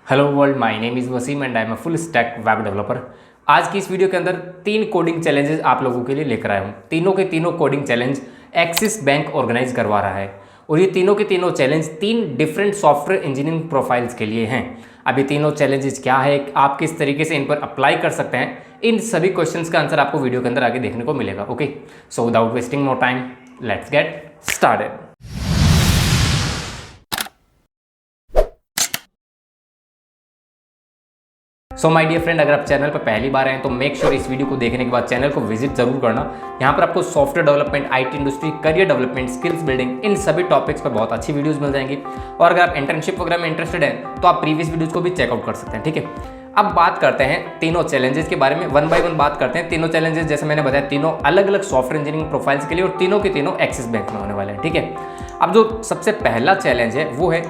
Hello world, my name is Waseem and I am a full stack web developer. आज की इस video के अंदर 3 कोडिंग चैलेंजेस आप लोगों के लिए लेकर आया हूँ। तीनों के तीनों coding challenge Axis Bank organise करवा रहा है और ये तीनों के तीनों challenge 3 different software engineering profiles के लिए हैं। अब ये तीनों चैलेंजेस क्या है, आप किस तरीके से इन पर अप्लाई कर सकते हैं, इन सभी क्वेश्चंस का आंसर आपको वीडियो के अंदर आगे देखने को मिलेगा। Okay, so without wasting more time let's get started. So my dear friend, अगर आप चैनल पर पहली बार आए तो मेक श्योर इस वीडियो को देखने के बाद चैनल को विजिट जरूर करना। यहाँ पर आपको software development, IT industry, career development, skills building, इन सभी टॉपिक्स पर बहुत अच्छी वीडियोस मिल जाएंगी। और अगर आप इंटर्नशिप वगैरह में इंटरेस्टेड हैं तो आप प्रीवियस वीडियोज को भी चेकआउट कर सकते हैं। ठीक है, अब बात करते हैं तीनों चैलेंजेस के बारे में, वन बाय वन बात करते हैं। तीनों चैलेंजेस जैसे मैंने बताया तीनों अलग अलग सॉफ्टवेयर इंजीनियरिंग प्रोफाइल्स के लिए और तीनों के तीनों एक्सिस बैंक में होने वाले हैं। ठीक है, अब जो सबसे पहला चैलेंज है वो है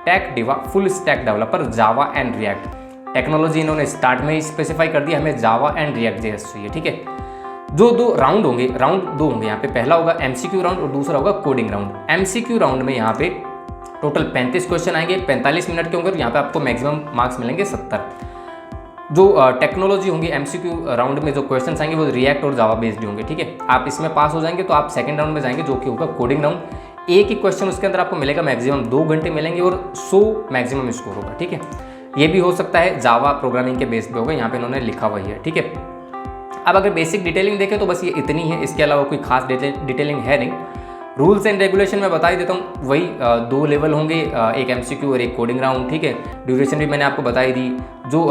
tech diva full stack developer Java and React. Technology इन्होंने स्टार्ट में ही स्पेसिफाई कर दिया, हमें जावा एंड रिएक्ट जेएस चाहिए। ठीक है, जो दो राउंड होंगे यहाँ पे, पहला होगा एमसीक्यू राउंड और दूसरा होगा कोडिंग राउंड। एमसीक्यू राउंड में यहाँ पे टोटल 35 क्वेश्चन आएंगे, 45 मिनट के होंगे और यहाँ पे आपको मैक्सिमम मार्क्स मिलेंगे 70। जो टेक्नोलॉजी होंगी एमसीक्यू राउंड में जो क्वेश्चन आएंगे वो रिएक्ट और जावा बेस्ड होंगे। ठीक है, आप इसमें पास हो जाएंगे तो आप सेकंड राउंड में जाएंगे जो कि होगा कोडिंग राउंड। एक ही क्वेश्चन उसके अंदर आपको मिलेगा, मैक्सिमम 2 घंटे मिलेंगे और 100 मैक्सिमम स्कोर होगा। ठीक है, ये भी हो सकता है जावा प्रोग्रामिंग के बेस पे होगा, यहाँ पे इन्होंने लिखा हुआ है। ठीक है, अब अगर बेसिक डिटेलिंग देखें तो बस ये इतनी है, इसके अलावा कोई खास डिटेलिंग है नहीं। रूल्स एंड रेगुलेशन में बता ही देता हूँ, वही 2 लेवल होंगे, एक एमसीक्यू और एक कोडिंग राउंड। ठीक है, ड्यूरेशन भी मैंने आपको बताई दी। जो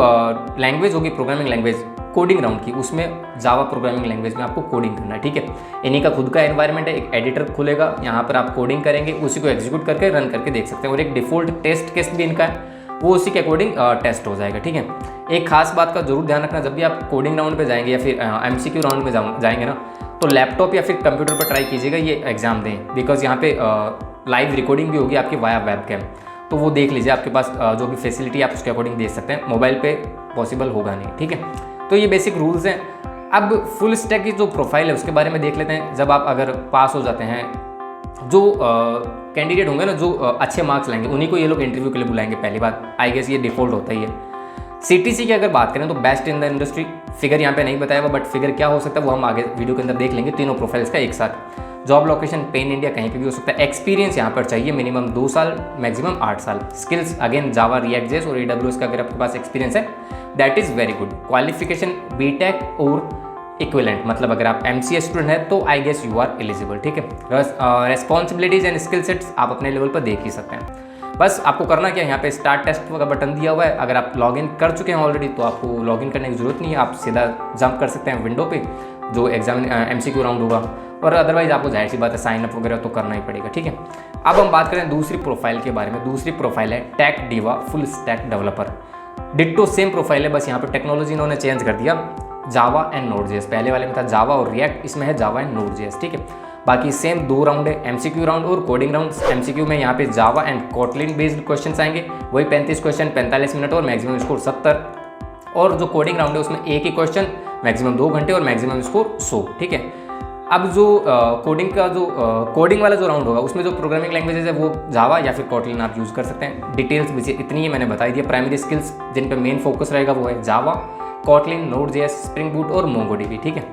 लैंग्वेज होगी प्रोग्रामिंग लैंग्वेज कोडिंग राउंड की, उसमें जावा प्रोग्रामिंग लैंग्वेज में आपको कोडिंग करना है। ठीक है, इन्हीं का खुद का एनवायरनमेंट है, एक एडिटर खुलेगा, यहाँ पर आप कोडिंग करेंगे, उसी को एग्जीक्यूट करके रन करके देख सकते हैं। और एक डिफॉल्ट टेस्ट केस भी इनका है, वो उसी के अकॉर्डिंग टेस्ट हो जाएगा। ठीक है, एक खास बात का जरूर ध्यान रखना, जब भी आप कोडिंग राउंड पे जाएंगे या फिर एमसीक्यू राउंड में जाएंगे ना, तो लैपटॉप या फिर कंप्यूटर पर ट्राई कीजिएगा ये एग्जाम दें, बिकॉज यहाँ पे लाइव रिकॉर्डिंग भी होगी आपकी वाया वेबकैम, तो वो देख लीजिए, आपके पास जो भी फैसिलिटी आप उसके अकॉर्डिंग दे सकते हैं। मोबाइल पे पॉसिबल होगा नहीं। ठीक है, तो ये बेसिक रूल्स हैं। अब फुल स्टैक की जो प्रोफाइल है उसके बारे में देख लेते हैं। जब आप अगर पास हो जाते हैं, जो कैंडिडेट होंगे ना, जो अच्छे मार्क्स लाएंगे, उन्हीं को ये लोग इंटरव्यू के लिए बुलाएंगे। पहली बात, आई गेस ये डिफॉल्ट होता ही है। सीटीसी की अगर बात करें तो best in the industry, figure यहाँ पे नहीं बताया हुआ, बट फिगर क्या हो सकता है वो हम आगे वीडियो के अंदर देख लेंगे, तीनों प्रोफाइल्स का एक साथ। जॉब लोकेशन पेन इंडिया कहीं पे भी हो सकता है। एक्सपीरियंस यहाँ पर चाहिए मिनिमम 2 साल, मैक्सिमम 8 साल। Skills again Java, React JS और AWS का अगर आपके पास एक्सपीरियंस है that is very good. Qualification BTech और इक्विवेलेंट, मतलब अगर आप MCA स्टूडेंट है तो I guess you are eligible. ठीक है, रेस्पॉन्सिबिलिटीज एंड स्किल सेट्स आप अपने लेवल पर देख ही सकते हैं। बस आपको करना क्या है, यहाँ पे स्टार्ट टेस्ट का बटन दिया हुआ है, अगर आप लॉगिन कर चुके हैं ऑलरेडी तो आपको लॉगिन करने की जरूरत नहीं है, आप सीधा जंप कर सकते हैं विंडो पे जो एग्जाम MCQ राउंड होगा, और अदरवाइज आपको जाहिर सी बात है साइन अप वगैरह तो करना ही पड़ेगा। ठीक है, अब हम बात करें दूसरी प्रोफाइल के बारे में। दूसरी प्रोफाइल है tech diva full stack developer. Ditto same profile है, बस यहाँ पर टेक्नोलॉजी इन्होंने चेंज कर दिया, जावा एंड नोड जेएस। पहले वाले में था जावा और रिएक्ट, इसमें है जावा एंड नोड जेएस। ठीक है, बाकी सेम 2 राउंड है, एमसीक्यू राउंड और कोडिंग राउंड। एमसीक्यू में यहाँ पे Java and Kotlin based questions आएंगे, वही 35 क्वेश्चन, 45 मिनट और मैक्सिमम स्कोर 70। और जो कोडिंग राउंड है उसमें एक ही क्वेश्चन, मैक्सिमम 2 घंटे और मैक्सिमम स्कोर 100। ठीक है, अब जो कोडिंग वाला जो राउंड होगा उसमें जो प्रोग्रामिंग लैंग्वेजेस है वो जावा या फिर कोटलिन आप यूज़ कर सकते हैं। डिटेल्स भी इतनी ही मैंने बताई दी। प्राइमरी स्किल्स जिन पर मेन फोकस रहेगा वो है Java, Kotlin, Node JS, Spring Boot और मोंगोडीबी। ठीक है,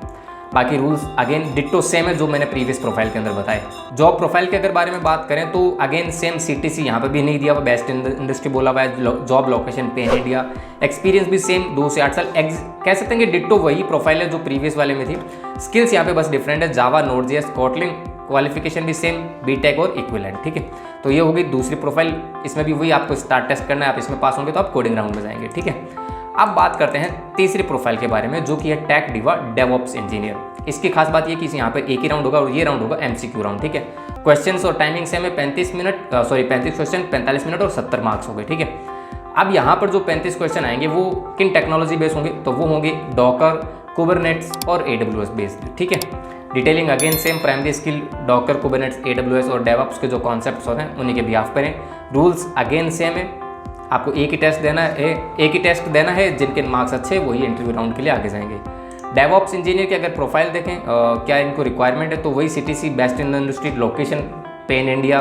बाकी रूल्स अगेन डिट्टो सेम है जो मैंने प्रीवियस प्रोफाइल के अंदर बताए। जॉब प्रोफाइल के अगर बारे में बात करें तो अगेन सेम सीटीसी यहाँ पर भी नहीं दिया हुआ, बेस्ट इन द इंडस्ट्री बोला हुआ है। Job location pen India, experience भी सेम 2 से 8 साल। कह सकते हैं कि डिट्टो वही प्रोफाइल है जो प्रीवियस वाले में थी। स्किल्स यहाँ पे बस डिफरेंट है, जावा, नोड जेएस, कोटलिन। क्वालिफिकेशन भी सेम, बीटेक और इक्विवेलेंट। ठीक है, तो ये होगी दूसरी प्रोफाइल। इसमें भी वही आपको स्टार्ट टेस्ट करना है, आप इसमें पास होंगे तो आप कोडिंग राउंड में जाएंगे। ठीक है, अब बात करते हैं तीसरी प्रोफाइल के बारे में जो कि है टेक डिवा डेवऑप्स इंजीनियर। इसकी खास बात ये कि यहाँ पे एक ही राउंड होगा और ये राउंड होगा एमसीक्यू राउंड। ठीक है, क्वेश्चंस और टाइमिंग सेम है, 35 क्वेश्चन, 45 मिनट और 70 मार्क्स हो गए। ठीक है, अब यहाँ पर जो 35 क्वेश्चन आएंगे वो किन टेक्नोलॉजी बेस्ड होंगे, तो वो होंगे डॉकर, कुबरनेट्स और AWS बेस्ड। ठीक है, detailing again same, primary skill Docker, Kubernetes, AWS और डेवऑप्स के जो कॉन्सेप्ट्स होते हैं उन्हीं के बिहाफ पर हैं। रूल्स अगेन सेम है, आपको एक ही टेस्ट देना है, जिनके मार्क्स अच्छे वही इंटरव्यू राउंड के लिए आगे जाएंगे। डेवऑप्स इंजीनियर की अगर प्रोफाइल देखें क्या इनको रिक्वायरमेंट है, तो वही CTC, best in the industry, location pen India,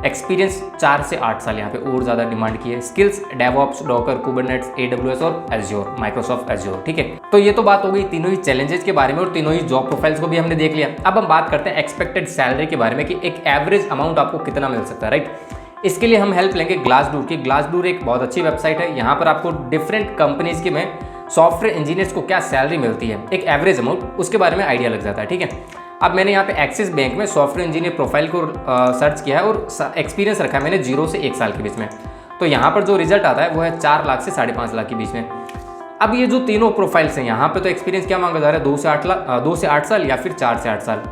experience 4 से 8 साल यहाँ पे और ज़्यादा डिमांड की है। Skills DevOps, Docker, Kubernetes, AWS और एज्योर, माइक्रोसॉफ्ट एज्योर। ठीक है, तो ये तो बात हो गई तीनों ही चैलेंजेस के बारे में और तीनों ही जॉब प्रोफाइल्स को भी हमने देख लिया। अब हम बात करते हैं एक्सपेक्टेड सैलरी के बारे में कि एक एवरेज अमाउंट आपको कितना मिल सकता है, राइट। इसके लिए हम हेल्प लेंगे ग्लासडोर की। ग्लासडोर एक बहुत अच्छी वेबसाइट है, यहाँ पर आपको डिफरेंट कंपनीज के में सॉफ्टवेयर इंजीनियर्स को क्या सैलरी मिलती है, एक एवरेज अमाउंट, उसके बारे में आइडिया लग जाता है। ठीक है, अब मैंने यहाँ पे एक्सिस बैंक में सॉफ्टवेयर इंजीनियर प्रोफाइल को सर्च किया है और एक्सपीरियंस रखा है मैंने 0 से 1 साल के बीच में। तो यहाँ पर जो रिजल्ट आता है वो है 4 लाख से 5.5 लाख के बीच में। अब ये जो तीनों प्रोफाइल्स हैं यहाँ पे तो एक्सपीरियंस क्या मांगा जा रहा है, 2 से 8 साल या फिर 4 से 8 साल।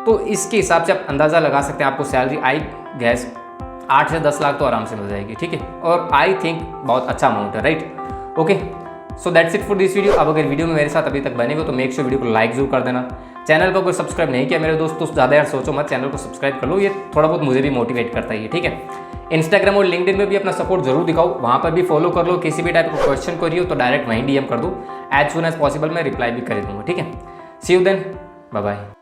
तो इसके हिसाब से आप अंदाज़ा लगा सकते हैं आपको सैलरी आई गैस 8 से 10 लाख तो आराम से मिल जाएगी। ठीक है, और आई थिंक बहुत अच्छा अमाउंट है, right. Okay, so that's it for this video. अब अगर वीडियो में मेरे साथ अभी तक बने हो तो मेक श्योर वीडियो को लाइक जरूर कर देना। चैनल को अगर सब्सक्राइब नहीं किया मेरे दोस्त तो ज़्यादा यार सोचो मत, चैनल को सब्सक्राइब कर लो, ये थोड़ा बहुत मुझे भी मोटिवेट करता है। ठीक है, इंस्टाग्राम और लिंक्डइन में भी अपना सपोर्ट जरूर दिखाओ, वहाँ पर भी फॉलो कर लो। किसी भी टाइप का क्वेश्चन करिए तो डायरेक्ट वहीं DM कर दो, एज सुन एज पॉसिबल मैं रिप्लाई भी कर दूँगा। ठीक है, सी यू देन, बाय बाय।